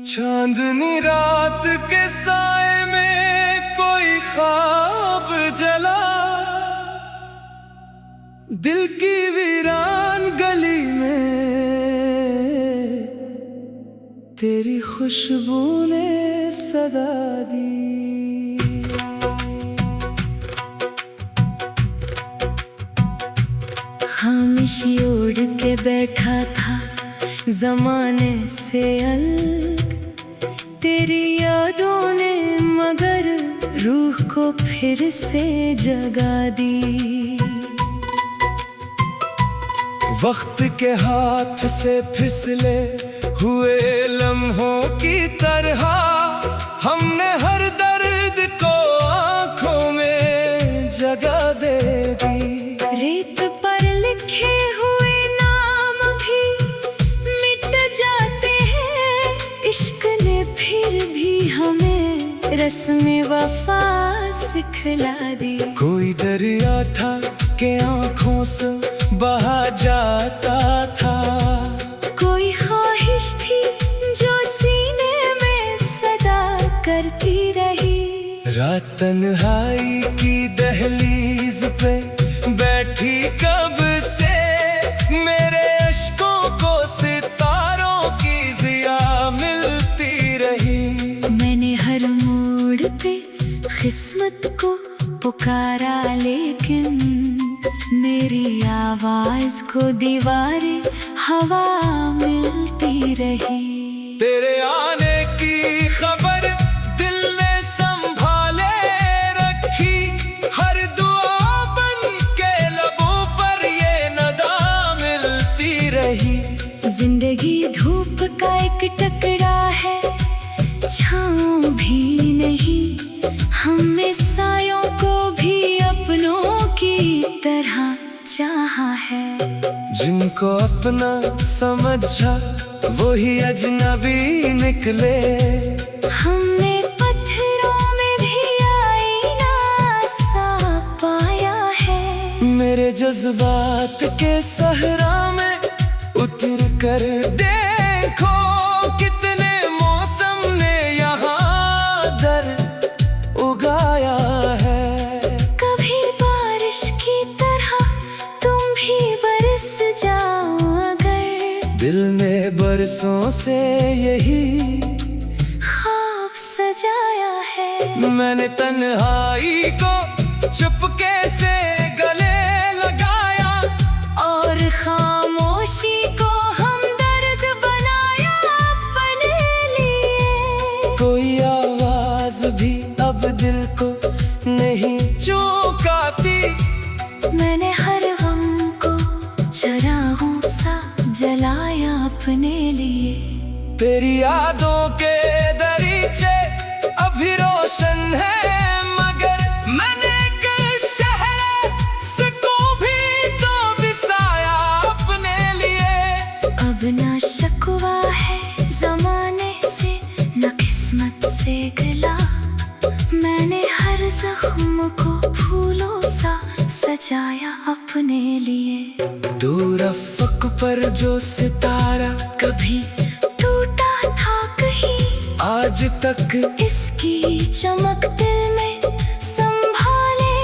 चांदनी रात के साए में कोई ख्वाब जला, दिल की वीरान गली में तेरी खुशबू ने सदा दी। खामोशी ओढ़ के बैठा था ज़माने से अलग, तेरी यादों ने मगर रूह को फिर से जगा दी। वक्त के हाथ से फिसले हुए लम्हों की तरह हमने हर दर्द को आँखों में जगह दे दी। रेत पर लिखे हुए नाम भी मिट जाते हैं, इश्क ने फिर भी हमें रस्म वफा सिखला दी। कोई दरिया था कि आँखों से बहा जाता था, कोई ख्वाहिश थी जो सीने में सदा करती रही। रात तन्हाई की दहलीज पे बैठी कब से मेरे अश्कों को सितारों की ज़िया मिलती रही। मैंने हर मोड़ पे किस्मत को पुकारा, लेकिन मेरी आवाज को दीवारें हवा मिलती रही। तेरे आने की खबर दिल ने संभाले रखी, हर दुआ बन के लबों पर ये नदा मिलती रही। जिंदगी धूप का एक टुकड़ा है, छाँव भी नहीं, हमने सायों को भी अपनों की तरह चाहा है। जिनको अपना समझा वही अजनबी निकले, हमने पत्थरों में भी आईना सा पाया है। मेरे जज्बात के सहरा में उतर कर देखो कितने मौसम ने यहाँ दर उगाया है। कभी बारिश की तरह तुम भी बरस जाओ अगर, दिल ने बरसों से यही ख्वाब सजाया है। मैंने तन्हाई को चुपके से गले लगाया, और खामोशी को हमदर्द बनाया अपने लिए। कोई आवाज भी अब दिल को नहीं चौंकाती, मैंने हर गम को चरागों सा जलाया अपने लिए। तेरी यादों के दरीचे अभी रोशन है, मगर मैंने कई शहर को भी तो बिसाया अपने लिए। अब ना शकवा है जमाने से, न किस्मत से गिला, मैंने हर जख्म को फूलों सा सजाया अपने लिए। दूर अफ़क़ पर जो सितारा कभी टूटा था कहीं, आज तक इसकी चमक दिल में संभाले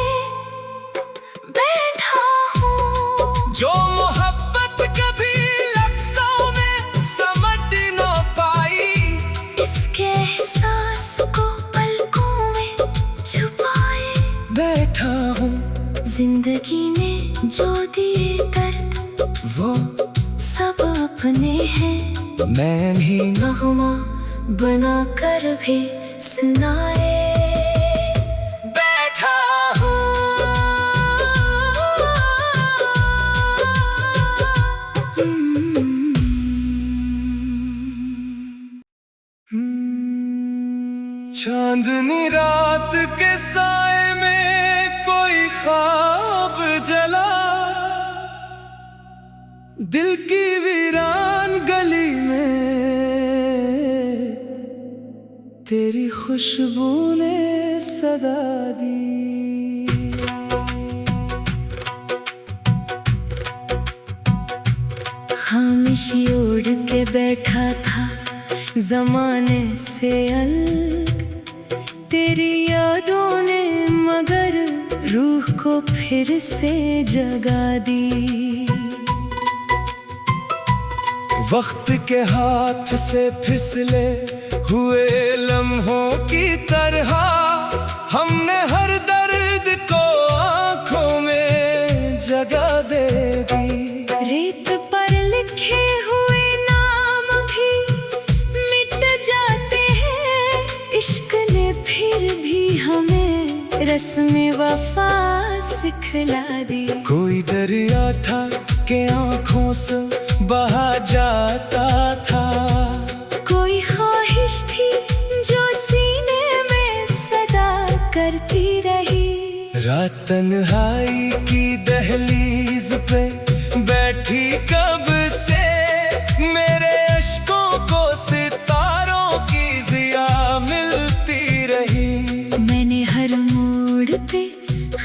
बैठा हूँ। जो मोहब्बत कभी लफ्ज़ों में समझ न पाई, इसके एहसास को पलकों में छुपाए बैठा हूँ। जिंदगी ने जो दिए दर्द वो सब अपने हैं, मैं भी नगमा बना कर भी सुनाए बैठा हूँ। चांदनी रात के साए में कोई ख्वाब जला, दिल की वीरान गली में तेरी खुशबू ने सदा दी। खामोशी ओढ़ के के बैठा था जमाने से अलग, तेरी यादों ने मगर रूह को फिर से जगा दी। वक्त के हाथ से फिसले हुए लम्हों की तरह हमने हर दर्द को आंखों में जगह दे दी। रेत पर लिखे हुए नाम भी मिट जाते हैं, इश्क ने फिर भी हमें रस्म वफा सिखला दी। कोई दरिया था कि आंखों से बहा जाता था, कोई ख्वाहिश थी जो सीने में सदा करती रही। रात तन्हाई की दहलीज पे बैठी कब से, मेरे अश्कों को सितारों की ज़िया मिलती रही। मैंने हर मोड़ पे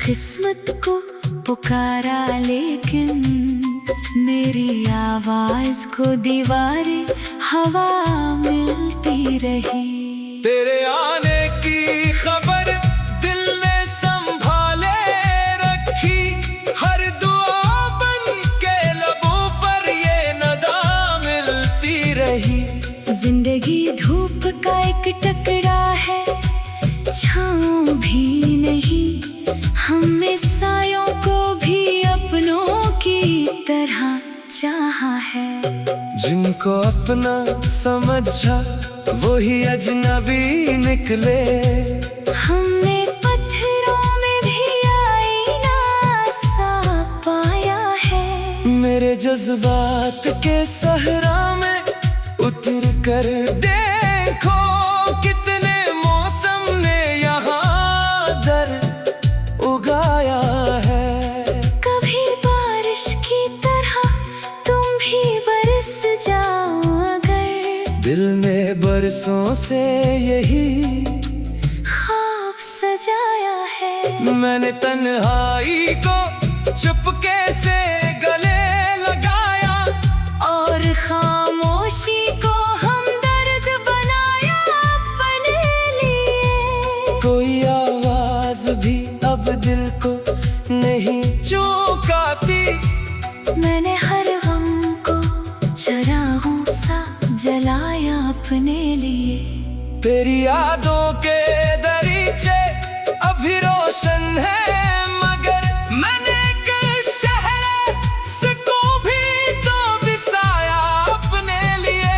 किस्मत को पुकारा, लेकिन मेरी आवाज को दीवारें हवा मिलती रही। तेरे आने की खबर दिल ने संभाले रखी, हर दुआ बन के लबों पर ये नदा मिलती रही। जिंदगी धूप का एक टुकड़ा है, छाँव भी नहीं, हमने सायों को भी अपनों की तरह चाहा है। जिनको अपना समझा वही अजनबी निकले, हमने पत्थरों में भी आईना सा पाया है। मेरे जज्बात के सहरा में उतर कर देखो, कितने मौसम ने यहाँ दर उगाया है। कभी बारिश की तरह तुम भी बरस जाओ अगर, दिल ने बरसों से यही ख्वाब सजाया है। मैंने तन्हाई को चुपके से गले लगाया, और खामोशी को हमदर्द बनाया अपने लिए। कोई आवाज भी अब दिल को नहीं चौंकाती, मैंने हर गम को चरागों सा जलाया अपने लिए। तेरी यादों के दरीचे अभी रोशन है, मगर मैंने एक शहर को भी तो बसाया अपने लिए।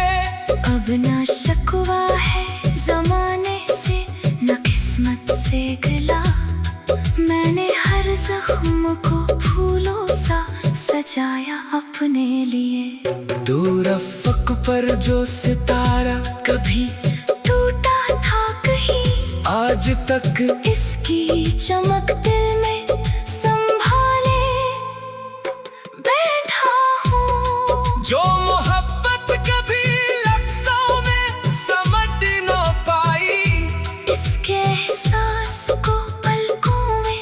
अब ना शकवा है जमाने से, ना किस्मत से गिला, मैंने हर जख्म को फूलों सा सजाया अपने लिए। दूर अफ़क़ पर जो सितारा कभी टूटा था कहीं, आज तक इसकी चमक दिल में संभाले बैठा हूँ। जो मोहब्बत कभी लफ्ज़ों में समझ न पाई, इसके एहसास को पलकों में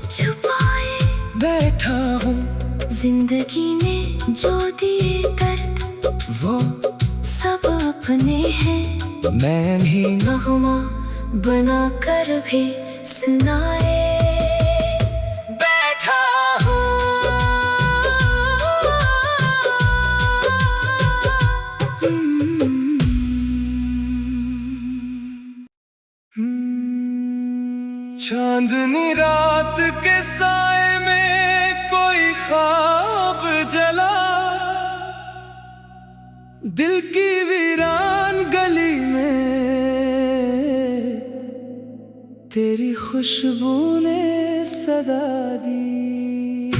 छुपाए बैठा हूँ। जिंदगी ने जो दिए दर्द वो सब अपने हैं, मैं भी नगमा बना कर भी सुनाए बैठा हूँ। चांदनी रात के साए में कोई ख्वाब जला, दिल की वीरान गली में तेरी खुशबू ने सदा दी।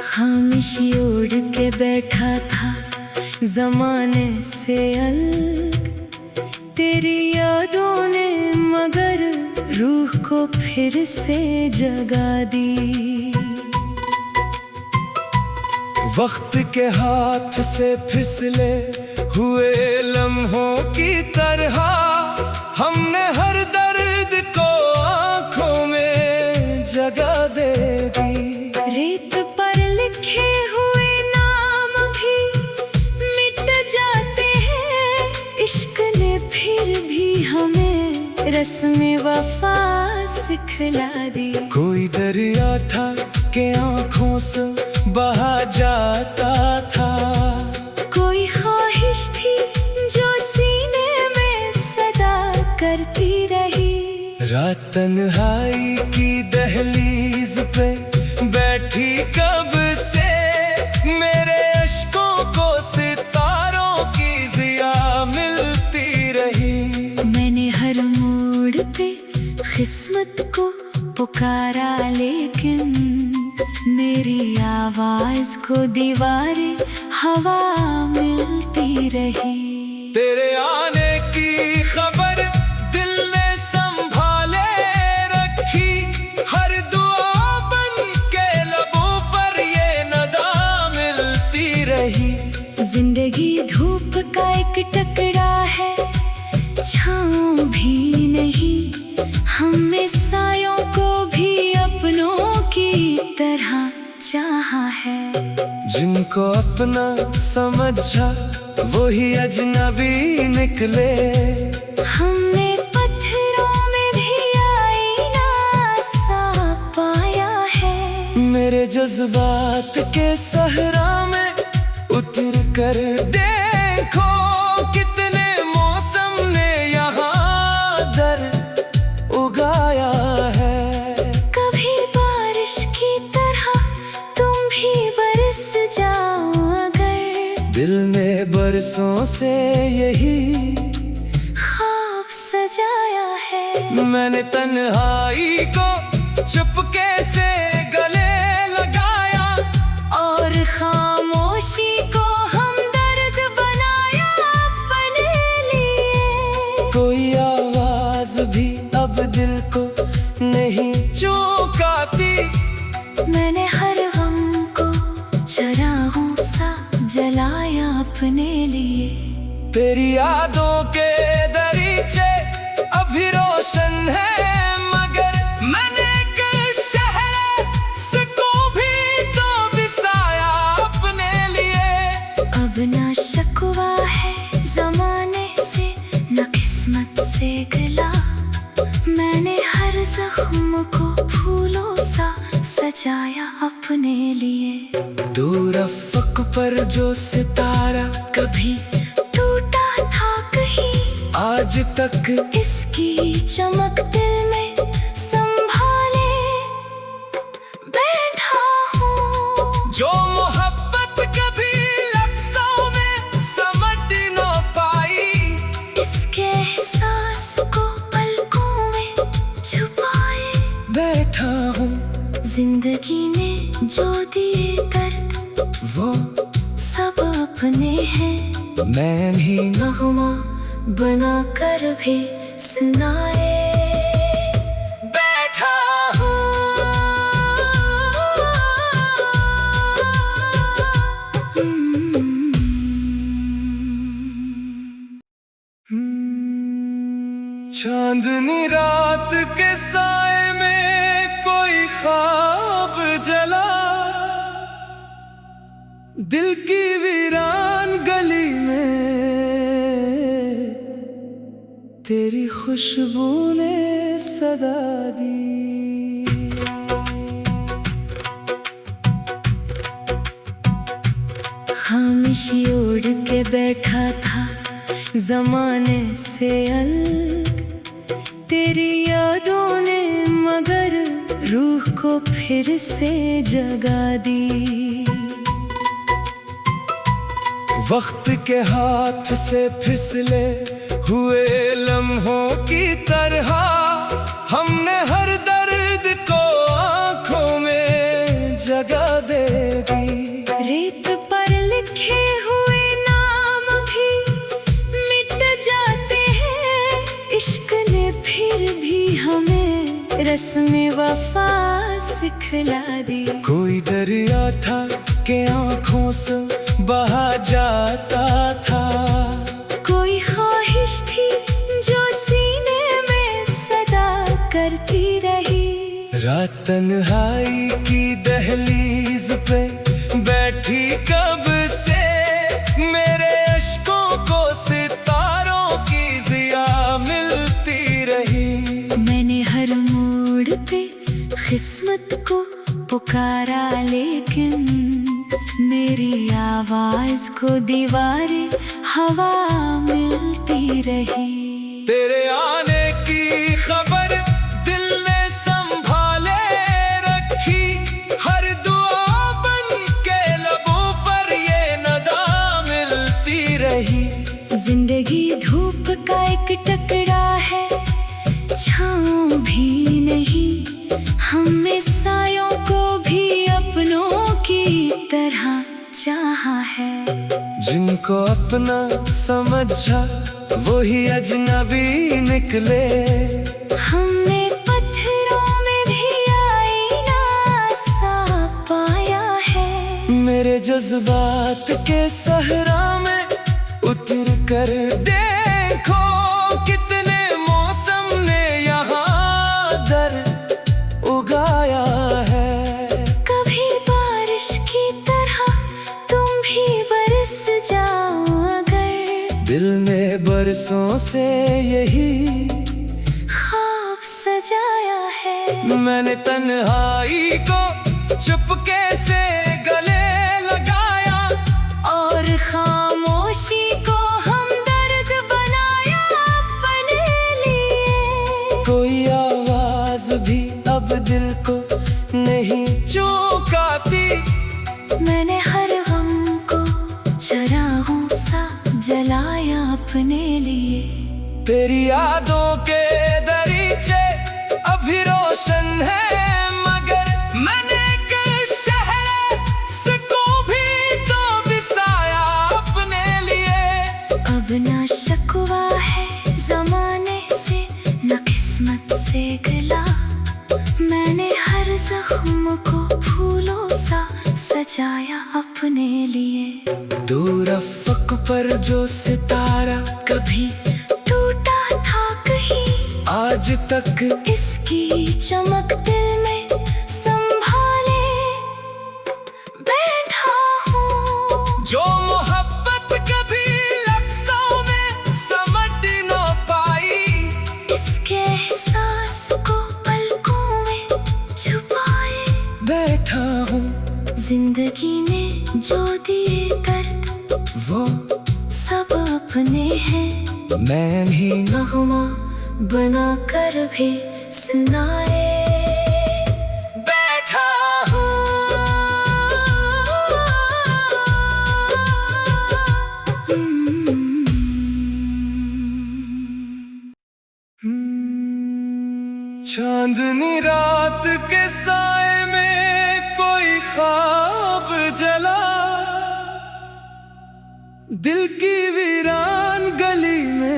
खामोशी ओढ़ के बैठा था जमाने से अलग, तेरी यादों ने मगर रूह को फिर से जगा दी। वक्त के हाथ से फिसले हुए लम्हों की तरह हमने हर दर्द को आंखों में जगह दे दी। रेत पर रस्में वफा सिखला दी। कोई दरिया था कि आंखों से बहा जाता था, कोई ख्वाहिश थी जो सीने में सदा करती रही। रात तन्हाई की दहलीज पे बैठी कब से, मेरे अश्कों को सितारों की ज़िया मिलती रही। मैंने हर मोड़ पे किस्मत को पुकारा, लेकिन मेरी आवाज को दीवारें हवा मिलती रही। तेरे आने की खबर दिल ने संभाले रखी, हर दुआ बन के लबों पर ये नदा मिलती रही। जिंदगी धूप का एक टुकड़ा है, छाँव भी नहीं, हमने सायों को भी अपनों की तरह चाहा है। जिनको अपना समझा वही अजनबी निकले, हमने पत्थरों में भी आईना सा पाया है। मेरे जज्बात के सहरा में उतर कर देखो, कितने मौसम ने यहाँ दर उगाया है। कभी बारिश की तरह तुम भी बरस जाओ अगर, दिल ने बरसों से यही ख्वाब सजाया है। मैंने तन्हाई को चुपके से गले लगाया, और खामोशी को हमदर्द बनाया अपने लिए। कोई आवाज भी अब दिल को नहीं चौंकाती, मैंने हर गम को चरागों सा जलाया अपने लिए। तेरी यादों के दरीचे अभी रोशन है, मगर मैंने एक शहर को भी तो बसाया अपने लिए। अब ना शकवा है जमाने से, न किस्मत से गिला, मैंने हर जख्म को फूलों सा सजाया अपने लिए। दूर अफ़क़ पर जो सितारा कभी टूटा था कहीं, आज तक इसकी चमक दिल में संभाले बैठा हूँ। जो मोहब्बत कभी लफ्ज़ों में समझ न पाई, इसके एहसास को पलकों में छुपाए बैठा हूँ। जिंदगी ने जो दिए दर्द वो सब अपने हैं, मैं भी नगमा बना कर भी सुनाए बैठा हूँ। चांदनी रात के साए में कोई ख्वाब जला, दिल की वीरान गली में तेरी खुशबू ने सदा दी। खामोशी ओढ़ के बैठा था जमाने से अलग, तेरी यादों ने मगर रूह को फिर से जगा दी। वक्त के हाथ से फिसले हुए लम्हों की तरह, हमने हर दर्द को आंखों में जगह दे दी। रेत पर लिखे हुए नाम भी मिट जाते हैं, इश्क ने फिर भी हमें रस्में वफा सिखला दी। कोई दरिया था कि आंखों से बहा जाता था, कोई ख्वाहिश थी जो सीने में सदा करती रही। रात तन्हाई की दहलीज पे बैठी कब से, मेरे अश्कों को सितारों की ज़िया मिलती रही। पुकारा लेकिन मेरी आवाज को दीवारें हवा मिलती रही। तेरे आने की खबर दिल ने संभाले रखी, हर दुआ बन के लबों पर ये नदा मिलती रही। जिंदगी धूप का एक टुकड़ा है, छाँव भी नहीं, हमने सायों को भी अपनों की तरह चाहा है। जिनको अपना समझा वही अजनबी निकले, हमने पत्थरों में भी आईना सा पाया है। मेरे जज्बात के सहरा में उतर कर देखो, कितने मौसम ने यहाँ दर उगाया है। कभी बारिश की तरह तुम भी बरस जाओ अगर, दिल ने बरसों से यही ख्वाब सजाया है। मैंने तन्हाई को चुपके से गले लगाया, और खामोशी को हमदर्द बनाया अपने लिए। कोई आवाज भी अब दिल को नहीं चौंकाती, मैंने हर गम को चरागों सा जलाया अपने लिए। तेरी यादों के दरीचे अभी रोशन है, मगर मैंने कल शहर को भी तो बिसाया अपने लिए। अब ना शिकवा है जमाने से, न किस्मत से गिला, मैंने हर जख्म को फूलों सा सजाया अपने लिए। दूर अफ़क़ पर जो सितारा कभी टूटा था कहीं, आज तक इसकी चमक दिल में संभाले बैठा हूँ। जो मोहब्बत कभी लफ्ज़ों में समझ न पाई, इसके एहसास को पलकों में छुपाए बैठा हूँ। जिंदगी ने जो दिए दर्द वो सब अपने हैं, मैं भी नगमा बना कर भी सुनाए बैठा हूँ। चांदनी रात के साए में कोई ख्वाब जला, दिल की वीरान गली में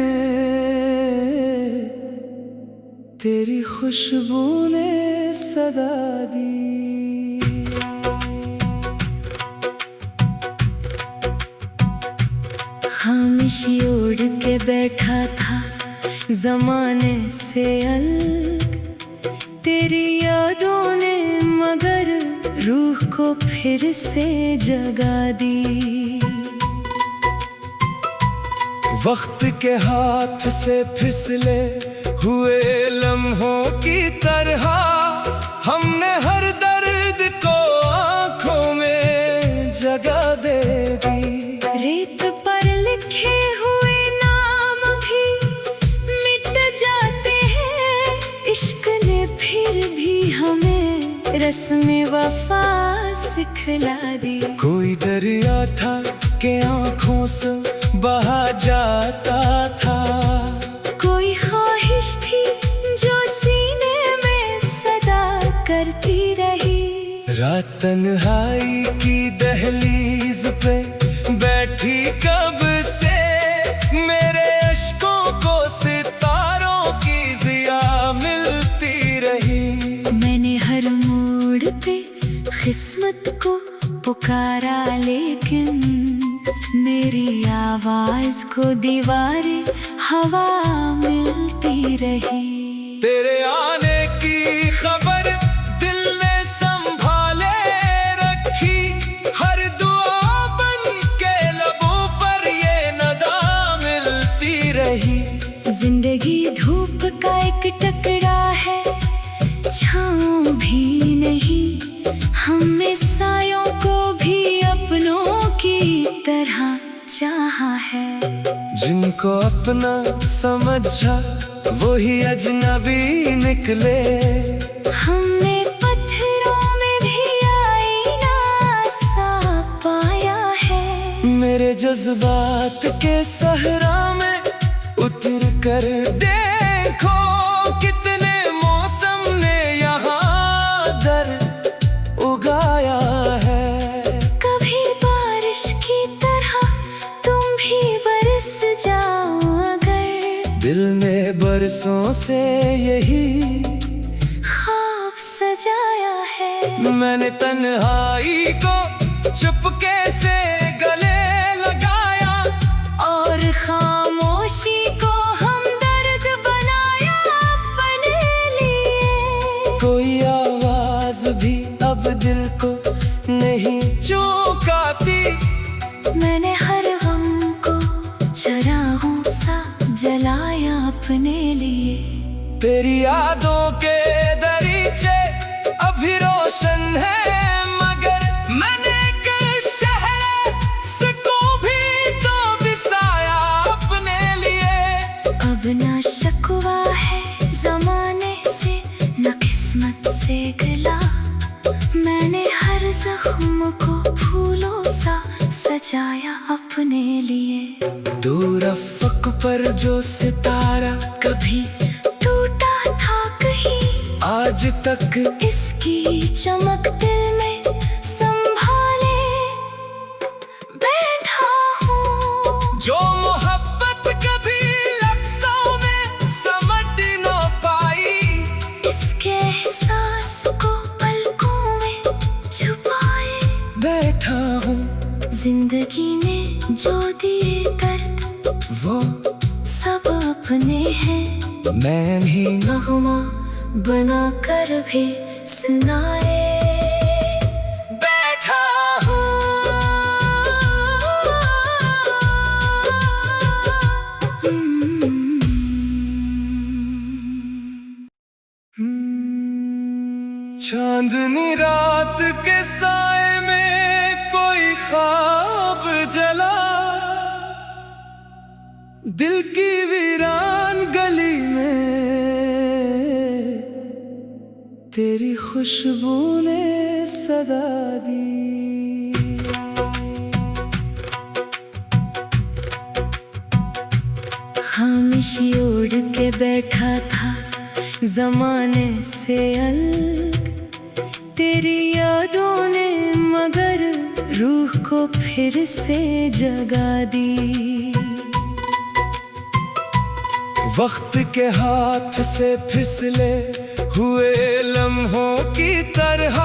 तेरी खुशबू ने सदा दी। खामोशी ओढ़ के बैठा था जमाने से अलग, तेरी यादों ने मगर रूह को फिर से जगा दी। वक्त के हाथ से फिसले हुए लम्हों की तरह, हमने हर दर्द को आँखों में जगह दे दी। रेत पर लिखे हुए नाम भी मिट जाते हैं, इश्क ने फिर भी हमें रस्म वफा सिखला दी। कोई दरिया था कि आँखों से बहा जाता था, कोई ख्वाहिश थी जो सीने में सदा करती रही। रात तन्हाई की दहलीज पे बैठी कब से, मेरे अश्कों को सितारों की ज़िया मिलती रही। मैंने हर मोड़ पे किस्मत को पुकारा लेकिन मेरी आवाज को दीवारें हवा मिलती रही। तेरे आने की खबर दिल ने संभाले रखी, हर दुआ बन के लबों पर ये नदा मिलती रही। जिंदगी धूप का एक टुकड़ा है, छाँव भी नहीं, चाहा है। जिनको अपना समझा वही अजनबी निकले। हमने पत्थरों में भी आईना सा पाया है। मेरे जज्बात के सहरा में उतर कर देखो कितने मौसम ने यहाँ दर उगाया है। कभी बारिश की तरह तुम भी बरस जाओ अगर। दिल में बरसों से यही ख्वाब सजाया है। मैंने तन्हाई को चुपके से गले लगाया और खामोशी को हमदर्द बनाया अपने लिए। कोई आवाज भी अब दिल को नहीं चौंकाती। मैंने हर गम को चरागों सा जलाया अपने लिए। तेरी यादों के दरीचे अभी रोशन है, मगर मैंने कल शहर को भी तो बिसाया अपने लिए। अब ना शकवा है जमाने से, ना किस्मत से गिला। मैंने हर जख्म को फूलों सा सजाया अपने लिए। दूर अफ़क़ पर जो सितारा कभी टूटा था कहीं, आज तक इसकी चमक दिल में संभाले बैठा हूँ। जो मोहब्बत कभी लफ्ज़ों में समझ न पाई, इसके एहसास को पलकों में छुपाए बैठा हूँ। जिंदगी ने जो दिए दर्द वो सब अपने हैं। मैं भी नगमा बना कर भी सुनाए बैठा हूँ। चांदनी रात के साए में कोई ख्वाब जला। दिल की वीरान गली में तेरी खुशबू ने सदा दी। खामोशी ओढ़ के बैठा था जमाने से अलग। तेरी यादों ने मगर रूह को फिर से जगा दी। वक्त के हाथ से फिसले हुए लम्हों की तरह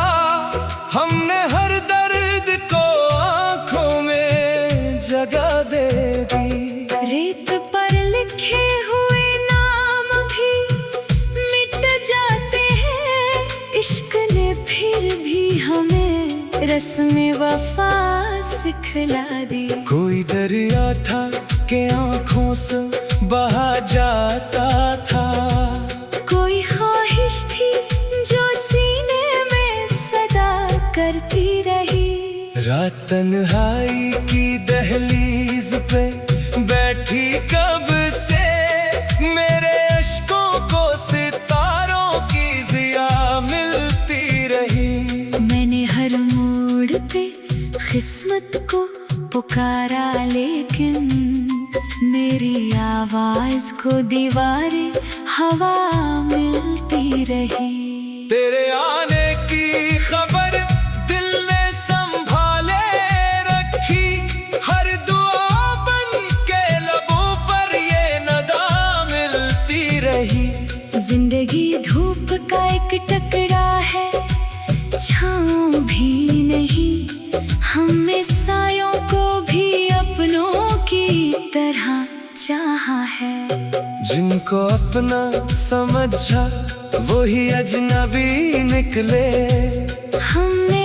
हमने हर दर्द को आंखों में जगह दे दी। रेत पर लिखे हुए नाम भी मिट जाते हैं। इश्क ने फिर भी हमें रस्म वफा सिखला दी। कोई दरिया था कि आंखों से बहा जाता था। कोई ख्वाहिश थी जो सीने में सदा करती रही। रात तन्हाई की दहलीज पे बैठी कब से, मेरे अश्कों को सितारों की ज़िया मिलती रही। मैंने हर मोड़ पे किस्मत को पुकारा, लेकिन मेरी आवाज को दीवारें हवा मिलती रही। तेरे आने की खबर दिल ने संभाले रखी। हर दुआ बन के लबों पर ये नदा मिलती रही। जिंदगी धूप का एक टुकड़ा है, छाँव भी नहीं। हमने सायों को भी अपनों की तरह चाहा है। जिनको अपना समझा वही अजनबी निकले। हमने